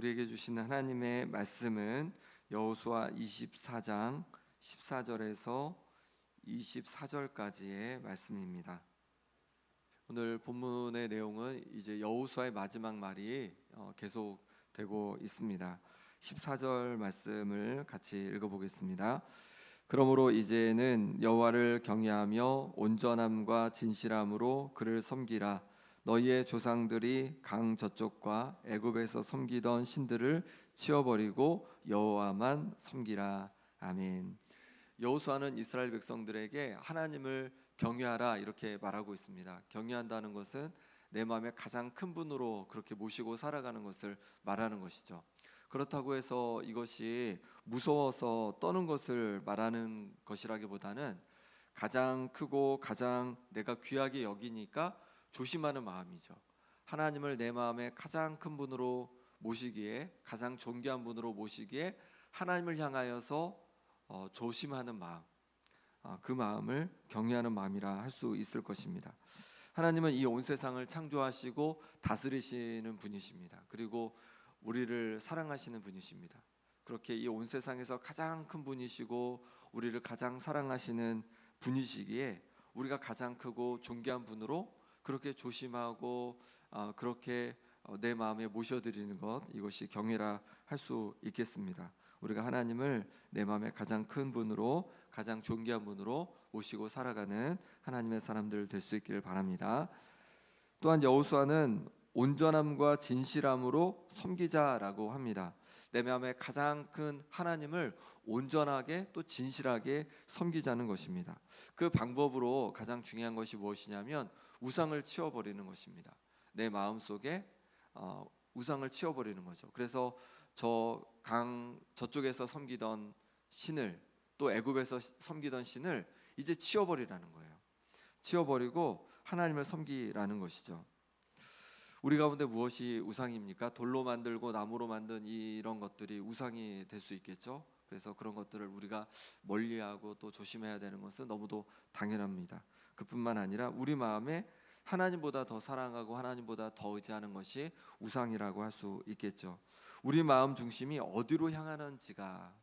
우리에게 주시는 하나님의 말씀은 여호수아 24장 14절에서 24절까지의 말씀입니다. 오늘 본문의 내용은 이제 여호수아의 마지막 말이 계속되고 있습니다. 14절 말씀을 같이 읽어보겠습니다. 그러므로 이제는 여호와를 경외하며 온전함과 진실함으로 그를 섬기라. 너희의 조상들이 강 저쪽과 애굽에서 섬기던 신들을 치워버리고 여호와만 섬기라. 아멘. 여호수아는 이스라엘 백성들에게 하나님을 경외하라 이렇게 말하고 있습니다. 경외한다는 것은 내 마음에 가장 큰 분으로 그렇게 모시고 살아가는 것을 말하는 것이죠. 그렇다고 해서 이것이 무서워서 떠는 것을 말하는 것이라기보다는 가장 크고 가장 내가 귀하게 여기니까 조심하는 마음이죠. 하나님을 내 마음에 가장 큰 분으로 모시기에, 가장 존귀한 분으로 모시기에 하나님을 향하여서 조심하는 마음, 그 마음을 경외하는 마음이라 할 수 있을 것입니다. 하나님은 이 온 세상을 창조하시고 다스리시는 분이십니다. 그리고 우리를 사랑하시는 분이십니다. 그렇게 이 온 세상에서 가장 큰 분이시고 우리를 가장 사랑하시는 분이시기에 우리가 가장 크고 존귀한 분으로 그렇게 조심하고 그렇게 내 마음에 모셔드리는 것, 이것이 경외라 할 수 있겠습니다. 우리가 하나님을 내 마음에 가장 큰 분으로, 가장 존귀한 분으로 모시고 살아가는 하나님의 사람들 될 수 있기를 바랍니다. 또한 여호수아는 온전함과 진실함으로 섬기자라고 합니다. 내 마음에 가장 큰 하나님을 온전하게 또 진실하게 섬기자는 것입니다. 그 방법으로 가장 중요한 것이 무엇이냐면 우상을 치워버리는 것입니다. 내 마음속에 우상을 치워버리는 거죠. 그래서 저쪽에서 섬기던 신을, 또 애굽에서 섬기던 신을 이제 치워버리라는 거예요. 치워버리고 하나님을 섬기라는 것이죠. 우리 가운데 무엇이 우상입니까? 돌로 만들고 나무로 만든 이런 것들이 우상이 될 수 있겠죠. 그래서 그런 것들을 우리가 멀리하고 또 조심해야 되는 것은 너무도 당연합니다. 그뿐만 아니라 우리 마음에 하나님보다 더 사랑하고 하나님보다 더 의지하는 것이 우상이라고 할 수 있겠죠. 우리 마음 중심이 어디로 향하는지가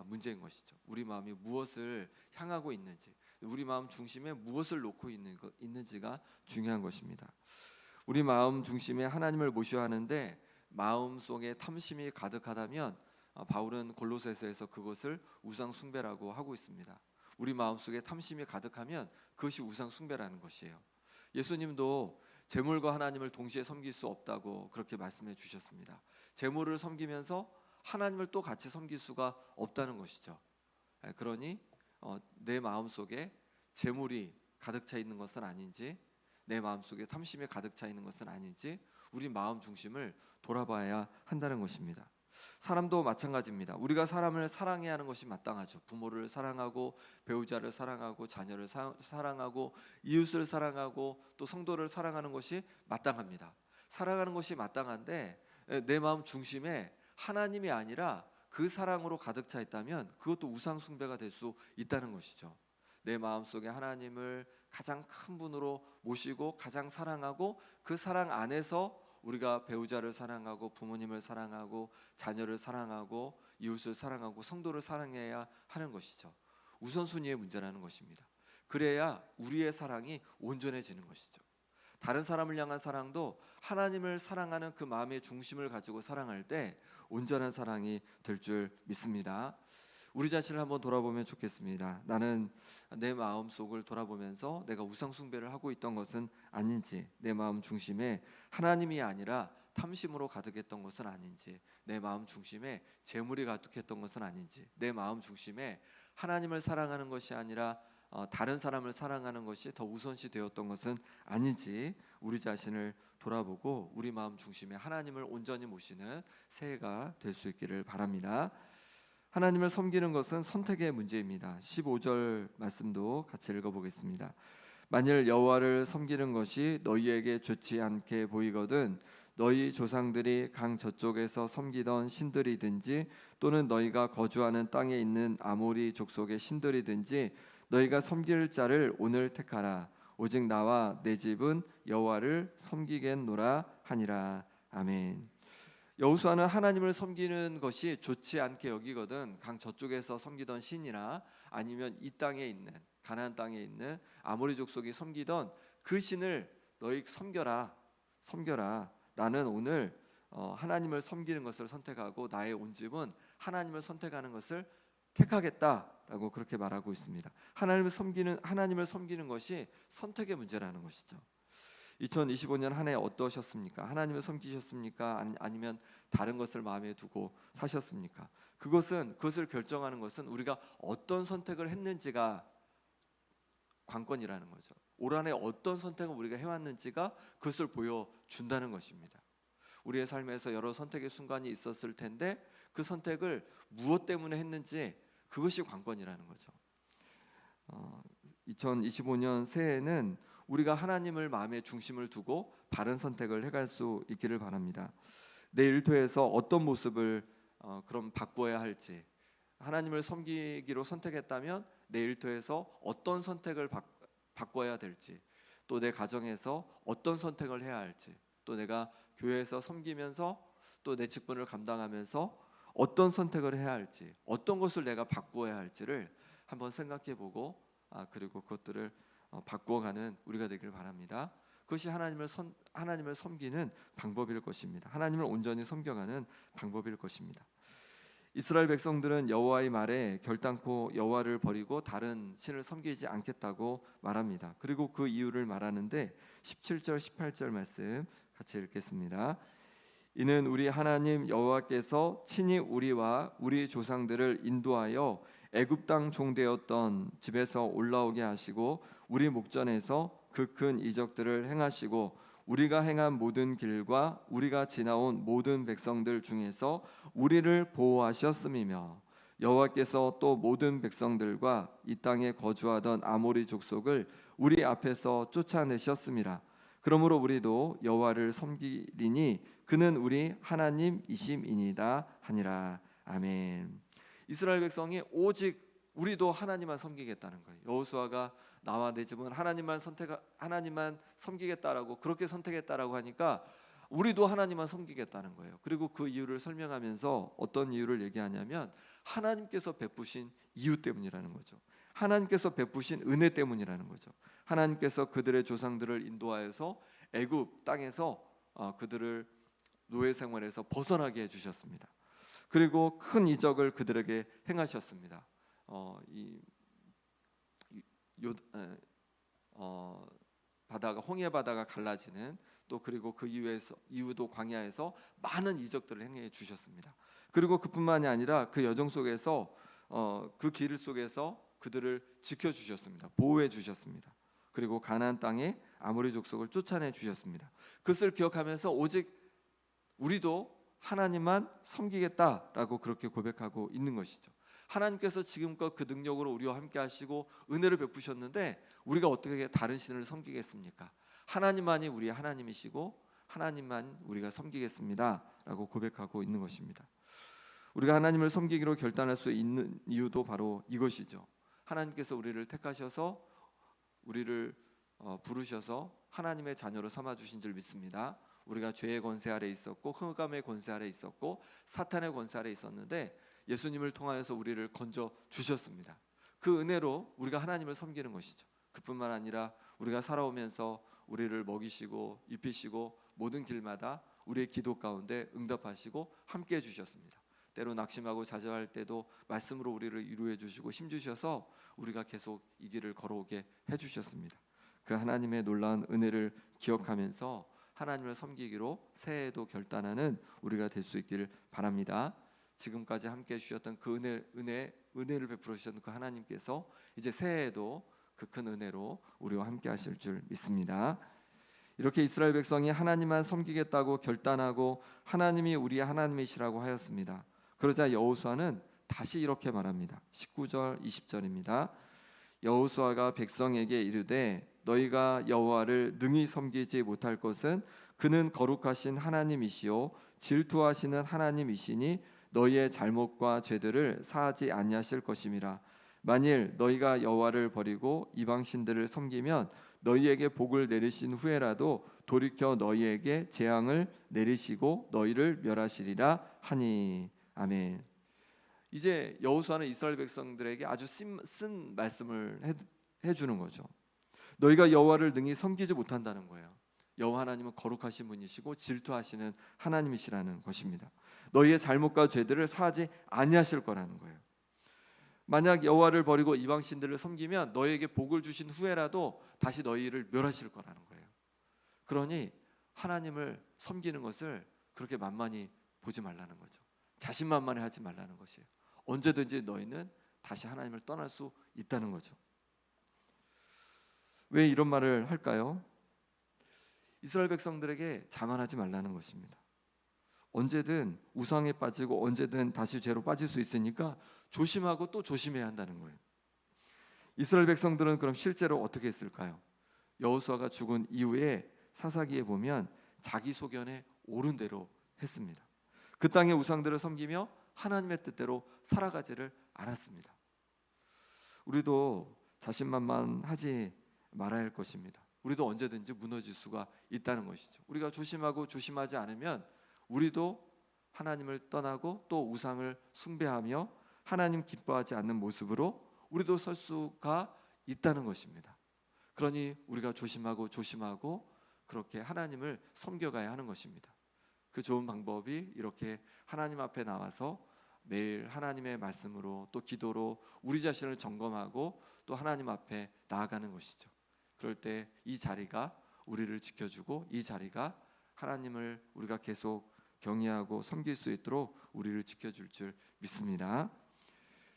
문제인 것이죠. 우리 마음이 무엇을 향하고 있는지, 우리 마음 중심에 무엇을 놓고 있는지가 중요한 것입니다. 우리 마음 중심에 하나님을 모셔야 하는데 마음속에 탐심이 가득하다면 바울은 골로새서에서 그것을 우상 숭배라고 하고 있습니다. 우리 마음속에 탐심이 가득하면 그것이 우상 숭배라는 것이에요. 예수님도 재물과 하나님을 동시에 섬길 수 없다고 그렇게 말씀해 주셨습니다. 재물을 섬기면서 하나님을 또 같이 섬길 수가 없다는 것이죠. 그러니 내 마음속에 재물이 가득 차 있는 것은 아닌지, 내 마음속에 탐심이 가득 차 있는 것은 아닌지 우리 마음 중심을 돌아봐야 한다는 것입니다. 사람도 마찬가지입니다. 우리가 사람을 사랑해야 하는 것이 마땅하죠. 부모를 사랑하고 배우자를 사랑하고 자녀를 사랑하고 이웃을 사랑하고 또 성도를 사랑하는 것이 마땅합니다. 사랑하는 것이 마땅한데 내 마음 중심에 하나님이 아니라 그 사랑으로 가득 차 있다면 그것도 우상 숭배가 될 수 있다는 것이죠. 내 마음속에 하나님을 가장 큰 분으로 모시고 가장 사랑하고 그 사랑 안에서 우리가 배우자를 사랑하고 부모님을 사랑하고 자녀를 사랑하고 이웃을 사랑하고 성도를 사랑해야 하는 것이죠. 우선순위의 문제라는 것입니다. 그래야 우리의 사랑이 온전해지는 것이죠. 다른 사람을 향한 사랑도 하나님을 사랑하는 그 마음의 중심을 가지고 사랑할 때 온전한 사랑이 될 줄 믿습니다. 우리 자신을 한번 돌아보면 좋겠습니다. 나는 내 마음속을 돌아보면서 내가 우상 숭배를 하고 있던 것은 아닌지, 내 마음 중심에 하나님이 아니라 탐심으로 가득했던 것은 아닌지, 내 마음 중심에 재물이 가득했던 것은 아닌지, 내 마음 중심에 하나님을 사랑하는 것이 아니라 다른 사람을 사랑하는 것이 더 우선시 되었던 것은 아닌지 우리 자신을 돌아보고 우리 마음 중심에 하나님을 온전히 모시는 새해가 될 수 있기를 바랍니다. 하나님을 섬기는 것은 선택의 문제입니다. 15절 말씀도 같이 읽어보겠습니다. 만일 여호와를 섬기는 것이 너희에게 좋지 않게 보이거든 너희 조상들이 강 저쪽에서 섬기던 신들이든지 또는 너희가 거주하는 땅에 있는 아모리 족속의 신들이든지 너희가 섬길 자를 오늘 택하라. 오직 나와 내 집은 여호와를 섬기겠노라 하니라. 아멘. 여호수아는 하나님을 섬기는 것이 좋지 않게 여기거든 강 저쪽에서 섬기던 신이나 아니면 이 땅에 있는 가나안 땅에 있는 아모리 족속이 섬기던 그 신을 너희 섬겨라. 나는 오늘 하나님을 섬기는 것을 선택하고 나의 온 집은 하나님을 선택하는 것을 택하겠다라고 그렇게 말하고 있습니다. 하나님을 섬기는 것이 선택의 문제라는 것이죠. 2025년 한 해 어떠셨습니까? 하나님을 섬기셨습니까? 아니면 다른 것을 마음에 두고 사셨습니까? 그것을 결정하는 것은 우리가 어떤 선택을 했는지가 관건이라는 거죠. 올 한 해 어떤 선택을 우리가 해왔는지가 그것을 보여준다는 것입니다. 우리의 삶에서 여러 선택의 순간이 있었을 텐데 그 선택을 무엇 때문에 했는지 그것이 관건이라는 거죠. 2025년 새해에는 우리가 하나님을 마음의 중심을 두고 바른 선택을 해갈 수 있기를 바랍니다. 내 일터에서 어떤 모습을 그럼 바꾸어야 할지, 하나님을 섬기기로 선택했다면 내 일터에서 어떤 선택을 바꿔야 될지, 또 내 가정에서 어떤 선택을 해야 할지, 또 내가 교회에서 섬기면서 또 내 직분을 감당하면서 어떤 선택을 해야 할지, 어떤 것을 내가 바꾸어야 할지를 한번 생각해보고 그리고 그것들을 바꾸어가는 우리가 되길 바랍니다. 그것이 하나님을 섬기는 방법일 것입니다. 하나님을 온전히 섬겨가는 방법일 것입니다. 이스라엘 백성들은 여호와의 말에 결단코 여호와를 버리고 다른 신을 섬기지 않겠다고 말합니다. 그리고 그 이유를 말하는데 17절 18절 말씀 같이 읽겠습니다. 이는 우리 하나님 여호와께서 친히 우리와 우리 조상들을 인도하여 애굽 땅 종되었던 집에서 올라오게 하시고 우리 목전에서 그 큰 이적들을 행하시고 우리가 행한 모든 길과 우리가 지나온 모든 백성들 중에서 우리를 보호하셨음이며 여호와께서 또 모든 백성들과 이 땅에 거주하던 아모리 족속을 우리 앞에서 쫓아내셨음이라. 그러므로 우리도 여호와를 섬기리니 그는 우리 하나님이심이니이다 하니라. 아멘. 이스라엘 백성이 오직 우리도 하나님만 섬기겠다는 거예요. 여호수아가 나와 내 집은 하나님만 섬기겠다라고 그렇게 선택했다라고 하니까 우리도 하나님만 섬기겠다는 거예요. 그리고 그 이유를 설명하면서 어떤 이유를 얘기하냐면 하나님께서 베푸신 이유 때문이라는 거죠. 하나님께서 베푸신 은혜 때문이라는 거죠. 하나님께서 그들의 조상들을 인도하여서 애굽 땅에서 그들을 노예 생활에서 벗어나게 해주셨습니다. 그리고 큰 이적을 그들에게 행하셨습니다. 바다가 홍해 바다가 갈라지는 또 그리고 그 이후도 광야에서 많은 이적들을 행해 주셨습니다. 그리고 그뿐만이 아니라 그 여정 속에서 그 길 속에서 그들을 지켜 주셨습니다. 보호해 주셨습니다. 그리고 가나안 땅에 아모리 족속을 쫓아내 주셨습니다. 그것을 기억하면서 오직 우리도 하나님만 섬기겠다라고 그렇게 고백하고 있는 것이죠. 하나님께서 지금껏 그 능력으로 우리와 함께 하시고 은혜를 베푸셨는데 우리가 어떻게 다른 신을 섬기겠습니까? 하나님만이 우리의 하나님이시고 하나님만 우리가 섬기겠습니다 라고 고백하고 있는 것입니다. 우리가 하나님을 섬기기로 결단할 수 있는 이유도 바로 이것이죠. 하나님께서 우리를 택하셔서 우리를 부르셔서 하나님의 자녀로 삼아주신 줄 믿습니다. 우리가 죄의 권세 아래 있었고 흑암의 권세 아래 있었고 사탄의 권세 아래 있었는데 예수님을 통하여서 우리를 건져 주셨습니다. 그 은혜로 우리가 하나님을 섬기는 것이죠. 그뿐만 아니라 우리가 살아오면서 우리를 먹이시고 입히시고 모든 길마다 우리의 기도 가운데 응답하시고 함께 해주셨습니다. 때로 낙심하고 좌절할 때도 말씀으로 우리를 위로해 주시고 힘주셔서 우리가 계속 이 길을 걸어오게 해주셨습니다. 그 하나님의 놀라운 은혜를 기억하면서 하나님을 섬기기로 새해에도 결단하는 우리가 될 수 있기를 바랍니다. 지금까지 함께 해주셨던 그 은혜를 베풀어 주셨던 그 하나님께서 이제 새해에도 그 큰 은혜로 우리와 함께 하실 줄 믿습니다. 이렇게 이스라엘 백성이 하나님만 섬기겠다고 결단하고 하나님이 우리의 하나님이시라고 하였습니다. 그러자 여호수아는 다시 이렇게 말합니다. 19절 20절입니다. 여호수아가 백성에게 이르되 너희가 여호와를 능히 섬기지 못할 것은 그는 거룩하신 하나님이시요 질투하시는 하나님이시니 너희의 잘못과 죄들을 사하지 아니하실 것임이라. 만일 너희가 여호와를 버리고 이방 신들을 섬기면 너희에게 복을 내리신 후에라도 돌이켜 너희에게 재앙을 내리시고 너희를 멸하시리라 하니. 아멘. 이제 여호수아는 이스라엘 백성들에게 아주 쓴 말씀을 해주는 거죠. 너희가 여호와를 능히 섬기지 못한다는 거예요. 여호와 하나님은 거룩하신 분이시고 질투하시는 하나님이시라는 것입니다. 너희의 잘못과 죄들을 사하지 아니하실 거라는 거예요. 만약 여호와를 버리고 이방 신들을 섬기면 너희에게 복을 주신 후에라도 다시 너희를 멸하실 거라는 거예요. 그러니 하나님을 섬기는 것을 그렇게 만만히 보지 말라는 거죠. 자신만만해 하지 말라는 것이에요. 언제든지 너희는 다시 하나님을 떠날 수 있다는 거죠. 왜 이런 말을 할까요? 이스라엘 백성들에게 자만하지 말라는 것입니다. 언제든 우상에 빠지고 언제든 다시 죄로 빠질 수 있으니까 조심하고 또 조심해야 한다는 거예요. 이스라엘 백성들은 그럼 실제로 어떻게 했을까요? 여호수아가 죽은 이후에 사사기에 보면 자기 소견에 옳은 대로 했습니다. 그 땅의 우상들을 섬기며 하나님의 뜻대로 살아가지를 않았습니다. 우리도 자신만만하지 말아야 할 것입니다. 우리도 언제든지 무너질 수가 있다는 것이죠. 우리가 조심하고 조심하지 않으면 우리도 하나님을 떠나고 또 우상을 숭배하며 하나님 기뻐하지 않는 모습으로 우리도 설 수가 있다는 것입니다. 그러니 우리가 조심하고 그렇게 하나님을 섬겨가야 하는 것입니다. 그 좋은 방법이 이렇게 하나님 앞에 나와서 매일 하나님의 말씀으로 또 기도로 우리 자신을 점검하고 또 하나님 앞에 나아가는 것이죠. 그럴 때 이 자리가 우리를 지켜주고 이 자리가 하나님을 우리가 계속 경외하고 섬길 수 있도록 우리를 지켜줄 줄 믿습니다.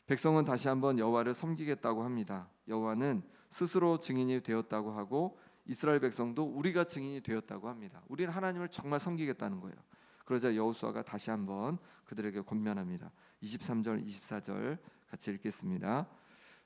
백성은 다시 한번 여호와를 섬기겠다고 합니다. 여호와는 스스로 증인이 되었다고 하고 이스라엘 백성도 우리가 증인이 되었다고 합니다. 우리는 하나님을 정말 섬기겠다는 거예요. 그러자 여호수아가 다시 한번 그들에게 권면합니다. 23절 24절 같이 읽겠습니다.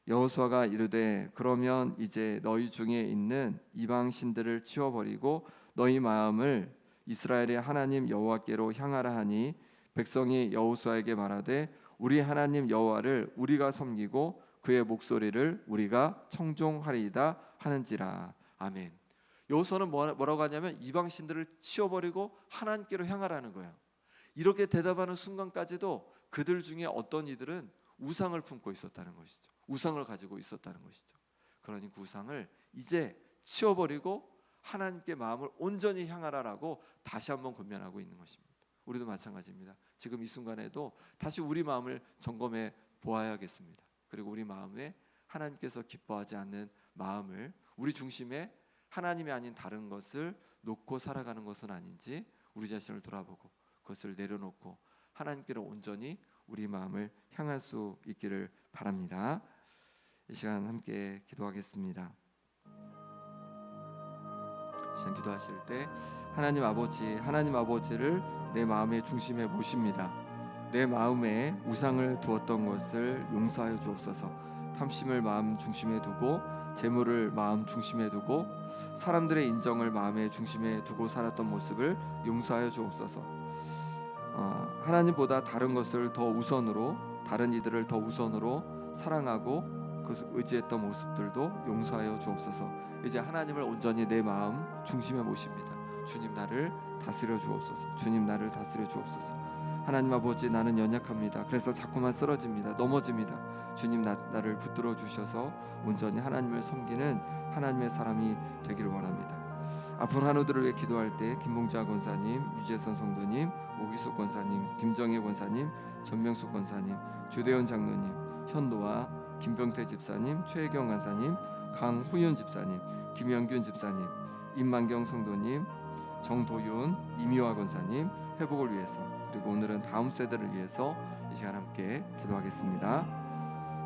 여호수아가 이르되 그러면 이제 너희 중에 있는 이방 신들을 치워버리고 너희 마음을 이스라엘의 하나님 여호와께로 향하라 하니 백성이 여호수아에게 말하되 우리 하나님 여호와를 우리가 섬기고 그의 목소리를 우리가 청종하리이다 하는지라. 아멘. 여호수아는 뭐라고 하냐면 이방 신들을 치워버리고 하나님께로 향하라는 거예요. 이렇게 대답하는 순간까지도 그들 중에 어떤 이들은 우상을 품고 있었다는 것이죠. 우상을 가지고 있었다는 것이죠. 그러니 그 우상을 이제 치워버리고 하나님께 마음을 온전히 향하라라고 다시 한번 권면하고 있는 것입니다. 우리도 마찬가지입니다. 지금 이 순간에도 다시 우리 마음을 점검해 보아야겠습니다. 그리고 우리 마음에 하나님께서 기뻐하지 않는 마음을 우리 중심에 하나님이 아닌 다른 것을 놓고 살아가는 것은 아닌지 우리 자신을 돌아보고 그것을 내려놓고 하나님께로 온전히 우리 마음을 향할 수 있기를 바랍니다. 이 시간 함께 기도하겠습니다. 시간 기도하실 때 하나님 아버지를 내 마음의 중심에 모십니다. 내 마음에 우상을 두었던 것을 용서하여 주옵소서. 탐심을 마음 중심에 두고 재물을 마음 중심에 두고 사람들의 인정을 마음의 중심에 두고 살았던 모습을 용서하여 주옵소서. 하나님보다 다른 것을 더 우선으로, 다른 이들을 더 우선으로 사랑하고 그 의지했던 모습들도 용서하여 주옵소서. 이제 하나님을 온전히 내 마음 중심에 모십니다. 주님 나를 다스려 주옵소서. 주님 나를 다스려 주옵소서. 하나님 아버지 나는 연약합니다. 그래서 자꾸만 쓰러집니다. 넘어집니다. 주님 나를 붙들어 주셔서 온전히 하나님을 섬기는 하나님의 사람이 되기를 원합니다. 아픈 한우들을 위해 기도할 때 김봉자 권사님, 유재선 성도님, 오기숙 권사님, 김정혜 권사님, 전명숙 권사님, 조대현 장로님, 현노아, 김병태 집사님, 최혜경 권사님, 강훈윤 집사님, 김영균 집사님, 임만경 성도님, 정도윤, 이미화 권사님 회복을 위해서 그리고 오늘은 다음 세대를 위해서 이 시간 함께 기도하겠습니다.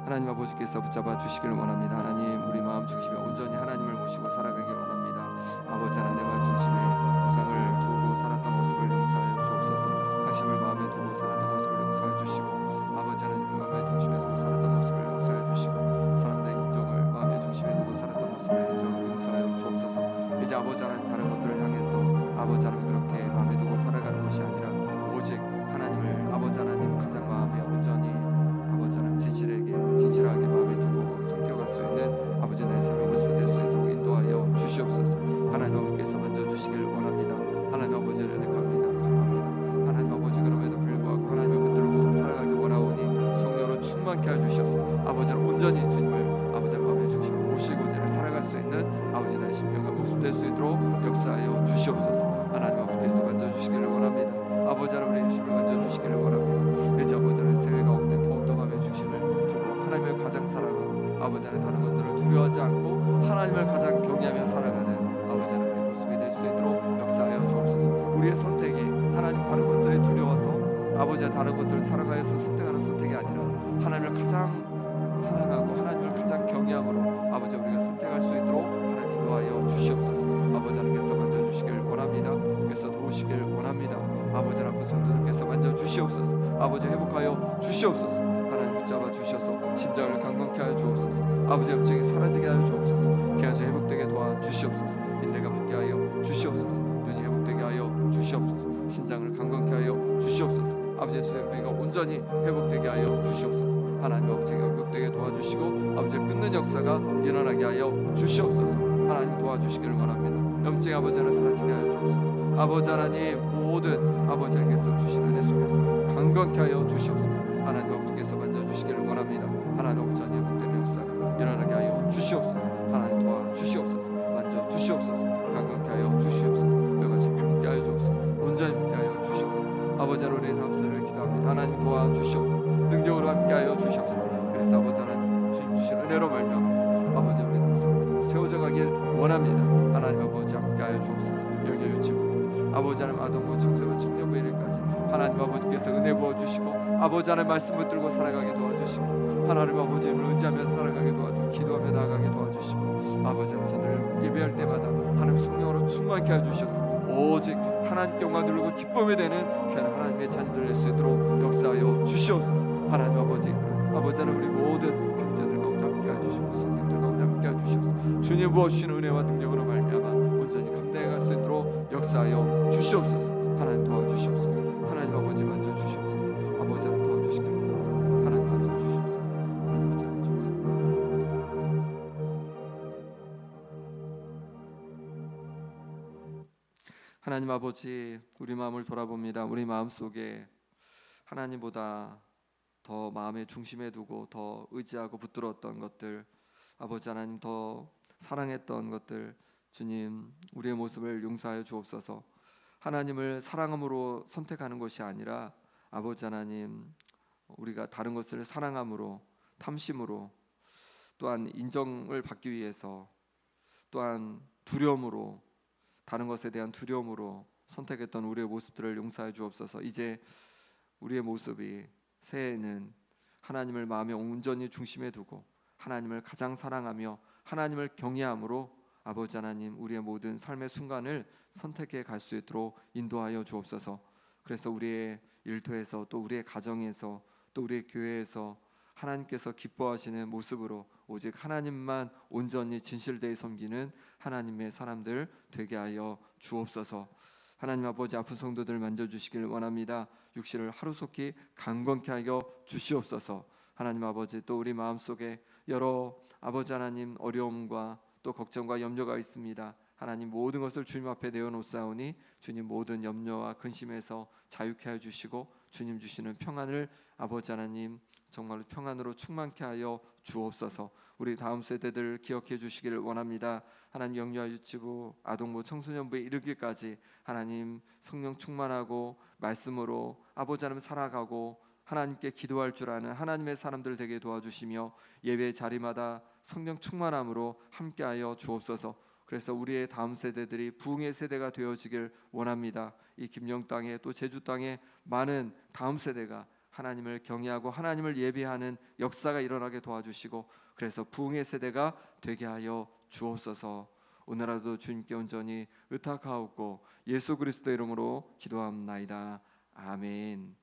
하나님 아버지께서 붙잡아 주시기를 원합니다. 하나님 우리 마음 중심에 온전히 하나님을 모시고 살아가길 원합니다. 아버지 하나님 내 마음 중심에 우상을 두고 살았던 모습을 용서하여 주옵소서. 당신을 마음에 두고 살았던 모습을 용서하여 주시고 아버지 하나님 마음에 중심에 두고 살았던 모습을 용서하여 주시고 사람들의 인정을 마음에 중심에 두고 살았던 모습을 용서하여 주옵소서. 이제 아버지 하나님 다른 것들을 향해서 아버지 하나님 그렇게 마음에 두고 살아가는 것이 아니라 오직 하나님을 아버지 하나님 가장 마음에 온전히 아버지 하나님 진실하게 마음에 두고 섬겨갈 수 있는 아버지 내 삶의 모습이 될 수 있도록 인도하여 주시옵소서. 충만케 하여 주셔서 아버지를 온전히 주님을 아버지 마음의 중심을 모시고 이제는 살아갈 수 있는 아버지 나의 심령과 모습 될 수 있도록 역사하여 주시옵소서. 하나님 아버지께서 만져주시기를 원합니다. 아버지 하나님 우리의 심을 만져주시기를 원합니다. 이제 아버지 하나님 세계 가운데 더욱더 마음의 중심을 두고 하나님을 가장 사랑하고 아버지 하나님 다른 것들을 두려워하지 않고 하나님을 가장 경외하며 살아가는 아버지 하나님 우리의 모습이 될 수 있도록 역사하여 주옵소서. 우리의 선택이 하나님 다른 것들이 두려워서 아버지와 다른 것들을 사랑하여서 선택하는 선택이 아니라 하나님을 가장 사랑하고 하나님을 가장 경외함으로 아버지 우리가 선택할 수 있도록 하나님 인도하여 주시옵소서. 아버지 하나님께서 만져주시길 원합니다. 주께서 도우시길 원합니다. 아버지 아픈 성도들께서 만져주시옵소서. 아버지 회복하여 주시옵소서. 하나님 붙잡아 주셔서 심장을 강건케 하여 주옵소서. 아버지 염증이 사라지게 하여 주옵소서. 기한수 회복되게 도와주시옵소서. 인대가 붙게 하여 주시옵소서. 눈이 회복되게 하여 주시옵소서. 신장을 강건케 하여 주시옵소서. 아버지 주님과 온전히 회복되게 하여 주시옵소서. 하나님 아버지가 회복되게 도와주시고 아버지 끊는 역사가 일어나게 하여 주시옵소서. 하나님 도와주시기를 원합니다. 염증 아버지 하나 사라지게 하여 주옵소서. 아버지 하나님 모든 아버지께서 주시는 은혜 속에서 강건케 하여 주시옵소서. 하나님 아버지께서 만져주시기를 원합니다. 하나님 아버지 하나님 회복되는 역사가 일어나게 하여 주시옵소서. 하나님 도와주시옵소서. 만져주시옵소서. 강건케 하여 주시옵소서. 뼈가 잘 붙게 하여 주옵소서. 온전히 붙게 하여 주시옵소서. 아버지 하나님 우리의 다음 세대를 기도합니다. 하나님 도와주시옵소서. 능력으로 함께하여 주시옵소서. 그래서 아버지 하나님 주님 주신 은혜로 말미암아서 아버지 우리 다음 세대로 세워져 가길 원합니다. 하나님 아버지 함께하여 주옵소서. 영역 유치부 아버지 하나님 아동부 청소부 청년부 일일까지 하나님 아버지께서 은혜 부어주시고 아버지 하나님 말씀 붙들고 살아가게 도와주시고 하나님 아버지를 의지하며 살아가게 도와주시고 기도하며 나아가게 도와주시고 아버지 하나님 저들을 예배할 때마다 하나님 성령으로 충만케 해주셔서 오직 하나님께만 누르고 기쁨이 되는 귀한 하나님의 자녀들 될 수 있도록 역사하여 주시옵소서. 하나님 아버지 하나님 우리 모든 교육자들 가운데 함께 해주시고 선생님들 가운데 함께 해주셔서 주님 부어주시는 은혜와 능력으로 말미암아 온전히 감당해 갈 수 있도록 역사하여 주시옵소서. 하나님 도와주시옵소서. 하나님 아버지 만져주시옵소서. 아버지 하나님 도와주시길 원합니다. 하나님 만져주시옵소서. 하나님 붙잡아 주옵소서. 하나님 아버지 우리 마음을 돌아봅니다. 우리 마음속에 하나님보다 더 마음의 중심에 두고 더 의지하고 붙들었던 것들 아버지 하나님 더 사랑했던 것들 주님 우리의 모습을 용서하여 주옵소서. 하나님을 사랑함으로 선택하는 것이 아니라 아버지 하나님 우리가 다른 것을 사랑함으로 탐심으로 또한 인정을 받기 위해서 또한 두려움으로 다른 것에 대한 두려움으로 선택했던 우리의 모습들을 용서해 주옵소서. 이제 우리의 모습이 새해에는 하나님을 마음에 온전히 중심에 두고 하나님을 가장 사랑하며 하나님을 경외함으로 아버지 하나님 우리의 모든 삶의 순간을 선택해 갈 수 있도록 인도하여 주옵소서. 그래서 우리의 일터에서 또 우리의 가정에서 또 우리의 교회에서 하나님께서 기뻐하시는 모습으로 오직 하나님만 온전히 진실되이 섬기는 하나님의 사람들 되게 하여 주옵소서. 하나님 아버지 아픈 성도들 만져주시길 원합니다. 육신을 하루속히 강건케 하여 주시옵소서. 하나님 아버지 또 우리 마음속에 여러 아버지 하나님 어려움과 또 걱정과 염려가 있습니다. 하나님 모든 것을 주님 앞에 내어놓사오니 주님 모든 염려와 근심에서 자유케 하여 주시고 주님 주시는 평안을 아버지 하나님 정말로 평안으로 충만케 하여 주옵소서. 우리 다음 세대들 기억해 주시기를 원합니다. 하나님 영유아 유치부 아동부 청소년부에 이르기까지 하나님 성령 충만하고 말씀으로 아버지 하나님 살아가고 하나님께 기도할 줄 아는 하나님의 사람들 되게 도와주시며 예배 자리마다 성령 충만함으로 함께하여 주옵소서. 그래서 우리의 다음 세대들이 부흥의 세대가 되어지길 원합니다. 이 김영 땅에 또 제주 땅에 많은 다음 세대가 하나님을 경외하고 하나님을 예배하는 역사가 일어나게 도와주시고 그래서 부흥의 세대가 되게 하여 주옵소서. 오늘라도 주님께 온전히 의탁하옵고 예수 그리스도 이름으로 기도합나이다. 아멘.